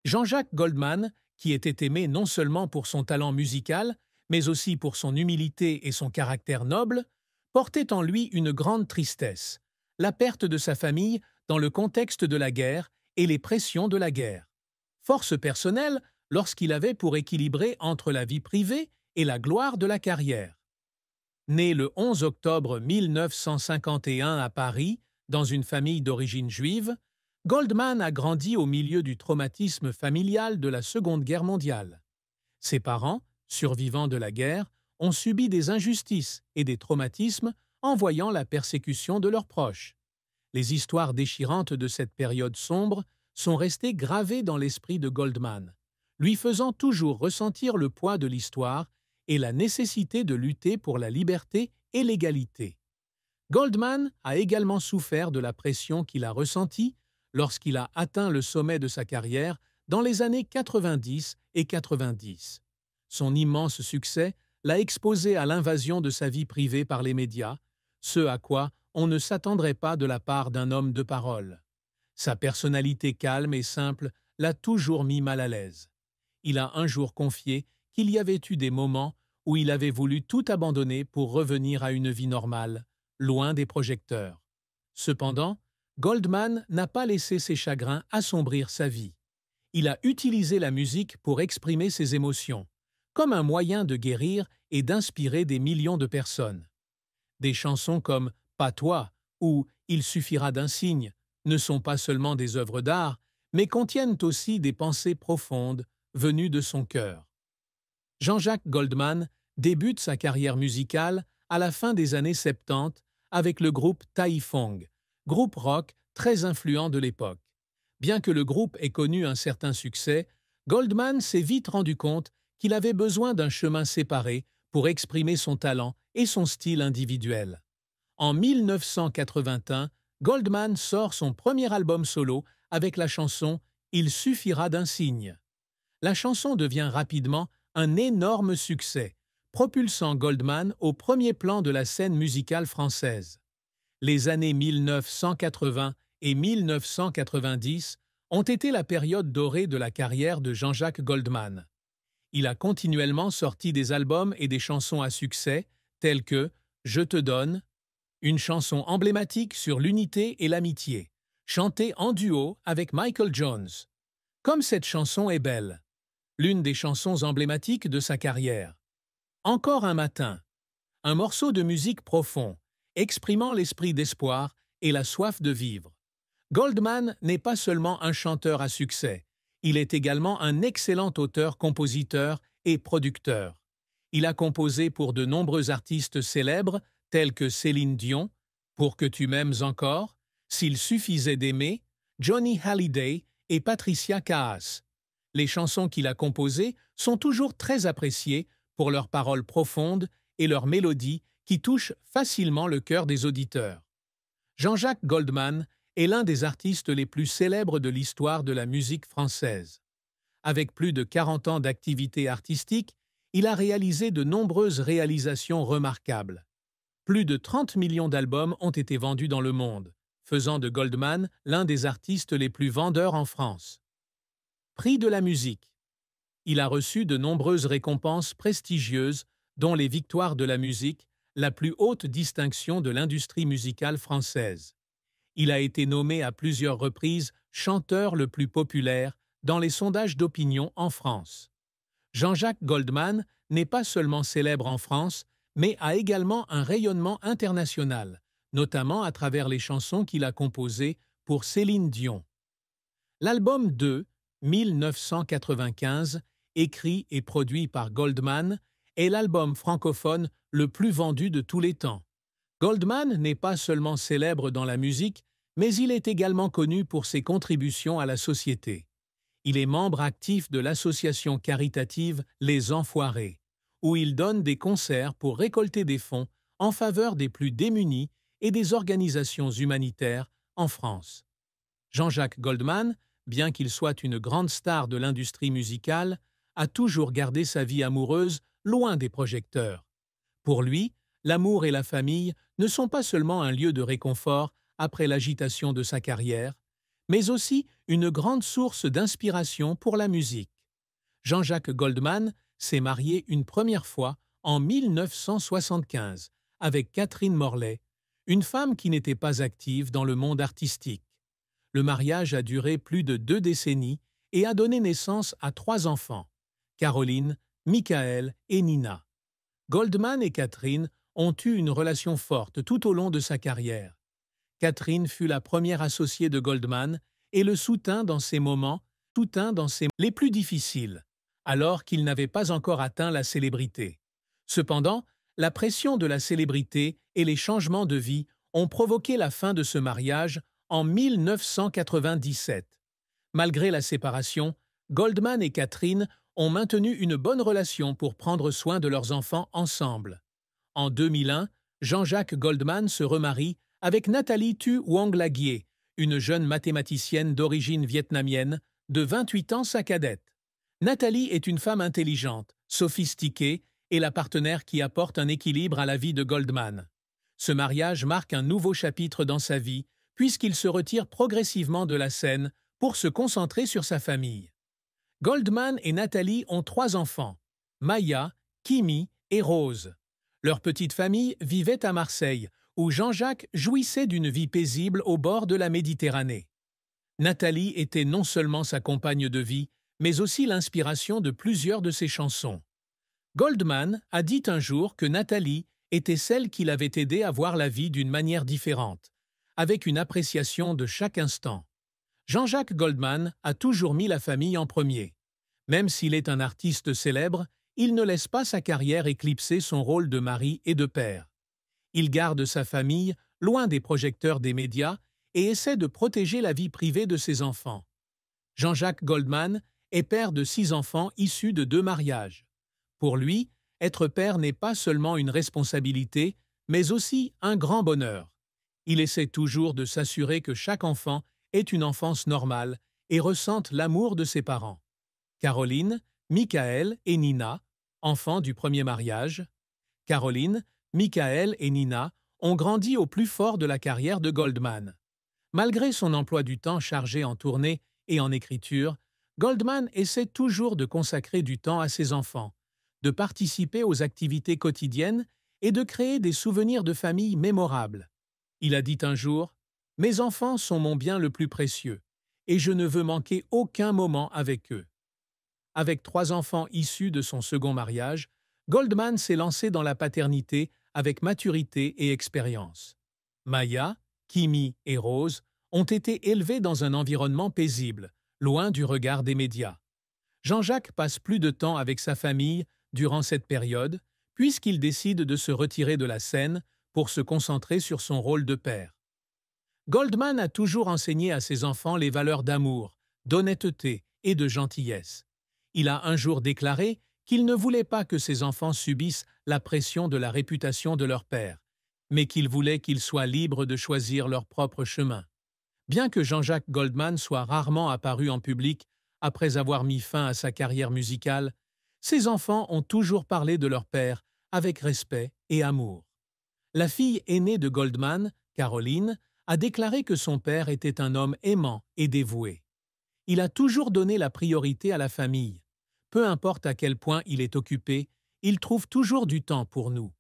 Jean-Jacques Goldman, qui était aimé non seulement pour son talent musical, mais aussi pour son humilité et son caractère noble, portait en lui une grande tristesse, la perte de sa famille dans le contexte de la guerre et les pressions de la guerre. Force personnelle lorsqu'il avait pour équilibrer entre la vie privée et la gloire de la carrière. Né le 11 octobre 1951 à Paris, dans une famille d'origine juive, Goldman a grandi au milieu du traumatisme familial de la Seconde Guerre mondiale. Ses parents, survivants de la guerre, ont subi des injustices et des traumatismes en voyant la persécution de leurs proches. Les histoires déchirantes de cette période sombre sont restées gravées dans l'esprit de Goldman, lui faisant toujours ressentir le poids de l'histoire et la nécessité de lutter pour la liberté et l'égalité. Goldman a également souffert de la pression qu'il a ressentie lorsqu'il a atteint le sommet de sa carrière dans les années 90 et 90. Son immense succès l'a exposé à l'invasion de sa vie privée par les médias, ce à quoi on ne s'attendrait pas de la part d'un homme de parole. Sa personnalité calme et simple l'a toujours mis mal à l'aise. Il a un jour confié qu'il y avait eu des moments où il avait voulu tout abandonner pour revenir à une vie normale, loin des projecteurs. Cependant, Goldman n'a pas laissé ses chagrins assombrir sa vie. Il a utilisé la musique pour exprimer ses émotions, comme un moyen de guérir et d'inspirer des millions de personnes. Des chansons comme « Pas toi » ou « Il suffira d'un signe » ne sont pas seulement des œuvres d'art, mais contiennent aussi des pensées profondes venues de son cœur. Jean-Jacques Goldman débute sa carrière musicale à la fin des années 70 avec le groupe Taïfong, groupe rock très influent de l'époque. Bien que le groupe ait connu un certain succès, Goldman s'est vite rendu compte qu'il avait besoin d'un chemin séparé pour exprimer son talent et son style individuel. En 1981, Goldman sort son premier album solo avec la chanson « Il suffira d'un signe ». La chanson devient rapidement un énorme succès, propulsant Goldman au premier plan de la scène musicale française. Les années 1980 et 1990 ont été la période dorée de la carrière de Jean-Jacques Goldman. Il a continuellement sorti des albums et des chansons à succès tels que « Je te donne », une chanson emblématique sur l'unité et l'amitié, chantée en duo avec Michael Jones. Comme cette chanson est belle, l'une des chansons emblématiques de sa carrière. Encore un matin, un morceau de musique profond, exprimant l'esprit d'espoir et la soif de vivre. Goldman n'est pas seulement un chanteur à succès, il est également un excellent auteur-compositeur et producteur. Il a composé pour de nombreux artistes célèbres tels que Céline Dion, Pour que tu m'aimes encore, S'il suffisait d'aimer, Johnny Hallyday et Patricia Kaas. Les chansons qu'il a composées sont toujours très appréciées pour leurs paroles profondes et leurs mélodies qui touchent facilement le cœur des auditeurs. Jean-Jacques Goldman est l'un des artistes les plus célèbres de l'histoire de la musique française. Avec plus de 40 ans d'activité artistique, il a réalisé de nombreuses réalisations remarquables. Plus de 30 millions d'albums ont été vendus dans le monde, faisant de Goldman l'un des artistes les plus vendeurs en France. Prix de la musique. Il a reçu de nombreuses récompenses prestigieuses, dont les Victoires de la musique, la plus haute distinction de l'industrie musicale française. Il a été nommé à plusieurs reprises chanteur le plus populaire dans les sondages d'opinion en France. Jean-Jacques Goldman n'est pas seulement célèbre en France, mais a également un rayonnement international, notamment à travers les chansons qu'il a composées pour Céline Dion. L'album 2, 1995, écrit et produit par Goldman, est l'album francophone le plus vendu de tous les temps. Goldman n'est pas seulement célèbre dans la musique, mais il est également connu pour ses contributions à la société. Il est membre actif de l'association caritative Les Enfoirés, où il donne des concerts pour récolter des fonds en faveur des plus démunis et des organisations humanitaires en France. Jean-Jacques Goldman, bien qu'il soit une grande star de l'industrie musicale, a toujours gardé sa vie amoureuse loin des projecteurs. Pour lui, l'amour et la famille ne sont pas seulement un lieu de réconfort après l'agitation de sa carrière, mais aussi une grande source d'inspiration pour la musique. Jean-Jacques Goldman s'est marié une première fois en 1975 avec Catherine Morley, une femme qui n'était pas active dans le monde artistique. Le mariage a duré plus de 2 décennies et a donné naissance à 3 enfants, Caroline, Michael et Nina. Goldman et Catherine ont eu une relation forte tout au long de sa carrière. Catherine fut la première associée de Goldman et le soutint dans ses moments, les plus difficiles, alors qu'il n'avait pas encore atteint la célébrité. Cependant, la pression de la célébrité et les changements de vie ont provoqué la fin de ce mariage en 1997. Malgré la séparation, Goldman et Catherine ont maintenu une bonne relation pour prendre soin de leurs enfants ensemble. En 2001, Jean-Jacques Goldman se remarie avec Nathalie Tu Hoang Laguier, une jeune mathématicienne d'origine vietnamienne, de 28 ans sa cadette. Nathalie est une femme intelligente, sophistiquée et la partenaire qui apporte un équilibre à la vie de Goldman. Ce mariage marque un nouveau chapitre dans sa vie puisqu'il se retire progressivement de la scène pour se concentrer sur sa famille. Goldman et Nathalie ont 3 enfants, Maya, Kimi et Rose. Leur petite famille vivait à Marseille, où Jean-Jacques jouissait d'une vie paisible au bord de la Méditerranée. Nathalie était non seulement sa compagne de vie, mais aussi l'inspiration de plusieurs de ses chansons. Goldman a dit un jour que Nathalie était celle qui l'avait aidé à voir la vie d'une manière différente, avec une appréciation de chaque instant. Jean-Jacques Goldman a toujours mis la famille en premier. Même s'il est un artiste célèbre, il ne laisse pas sa carrière éclipser son rôle de mari et de père. Il garde sa famille loin des projecteurs des médias et essaie de protéger la vie privée de ses enfants. Jean-Jacques Goldman est père de 6 enfants issus de 2 mariages. Pour lui, être père n'est pas seulement une responsabilité, mais aussi un grand bonheur. Il essaie toujours de s'assurer que chaque enfant ait une enfance normale et ressente l'amour de ses parents. Caroline, Michael et Nina, enfants du premier mariage. Caroline, Michael et Nina ont grandi au plus fort de la carrière de Goldman. Malgré son emploi du temps chargé en tournée et en écriture, Goldman essaie toujours de consacrer du temps à ses enfants, de participer aux activités quotidiennes et de créer des souvenirs de famille mémorables. Il a dit un jour « Mes enfants sont mon bien le plus précieux, et je ne veux manquer aucun moment avec eux. » Avec 3 enfants issus de son second mariage, Goldman s'est lancé dans la paternité avec maturité et expérience. Maya, Kimi et Rose ont été élevés dans un environnement paisible, loin du regard des médias. Jean-Jacques passe plus de temps avec sa famille durant cette période, puisqu'il décide de se retirer de la scène pour se concentrer sur son rôle de père. Goldman a toujours enseigné à ses enfants les valeurs d'amour, d'honnêteté et de gentillesse. Il a un jour déclaré qu'il ne voulait pas que ses enfants subissent la pression de la réputation de leur père, mais qu'il voulait qu'ils soient libres de choisir leur propre chemin. Bien que Jean-Jacques Goldman soit rarement apparu en public après avoir mis fin à sa carrière musicale, ses enfants ont toujours parlé de leur père avec respect et amour. La fille aînée de Goldman, Caroline, a déclaré que son père était un homme aimant et dévoué. Il a toujours donné la priorité à la famille. Peu importe à quel point il est occupé, il trouve toujours du temps pour nous.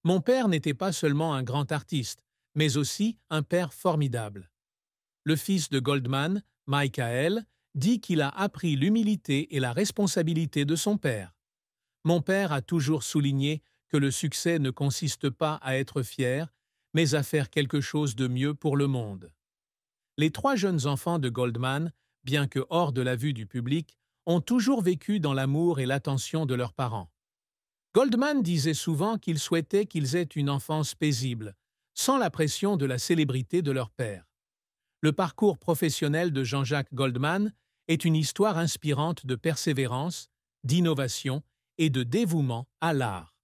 Mon père n'était pas seulement un grand artiste, mais aussi un père formidable. Le fils de Goldman, Michael, dit qu'il a appris l'humilité et la responsabilité de son père. Mon père a toujours souligné que le succès ne consiste pas à être fier, mais à faire quelque chose de mieux pour le monde. Les 3 jeunes enfants de Goldman, bien que hors de la vue du public, ont toujours vécu dans l'amour et l'attention de leurs parents. Goldman disait souvent qu'il souhaitait qu'ils aient une enfance paisible, sans la pression de la célébrité de leur père. Le parcours professionnel de Jean-Jacques Goldman est une histoire inspirante de persévérance, d'innovation et de dévouement à l'art.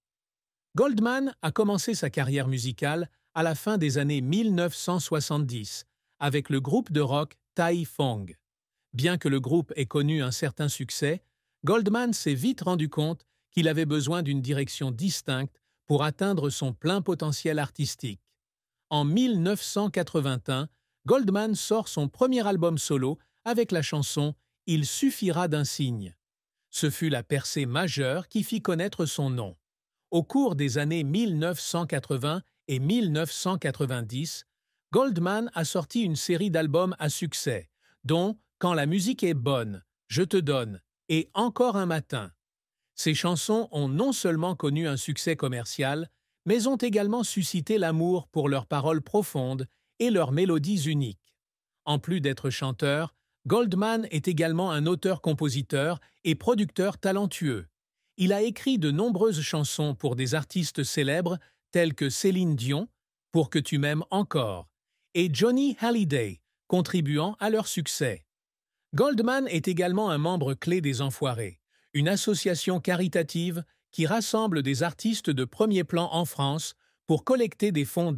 Goldman a commencé sa carrière musicale à la fin des années 1970 avec le groupe de rock Tai Phong. Bien que le groupe ait connu un certain succès, Goldman s'est vite rendu compte qu'il avait besoin d'une direction distincte pour atteindre son plein potentiel artistique. En 1981, Goldman sort son premier album solo avec la chanson « Il suffira d'un signe ». Ce fut la percée majeure qui fit connaître son nom. Au cours des années 1980 et 1990, Goldman a sorti une série d'albums à succès, dont Quand la musique est bonne, Je te donne et Encore un matin. Ces chansons ont non seulement connu un succès commercial, mais ont également suscité l'amour pour leurs paroles profondes et leurs mélodies uniques. En plus d'être chanteur, Goldman est également un auteur-compositeur et producteur talentueux. Il a écrit de nombreuses chansons pour des artistes célèbres tels que Céline Dion, Pour que tu m'aimes encore, et Johnny Hallyday, contribuant à leur succès. Goldman est également un membre clé des Enfoirés, une association caritative qui rassemble des artistes de premier plan en France pour collecter des fonds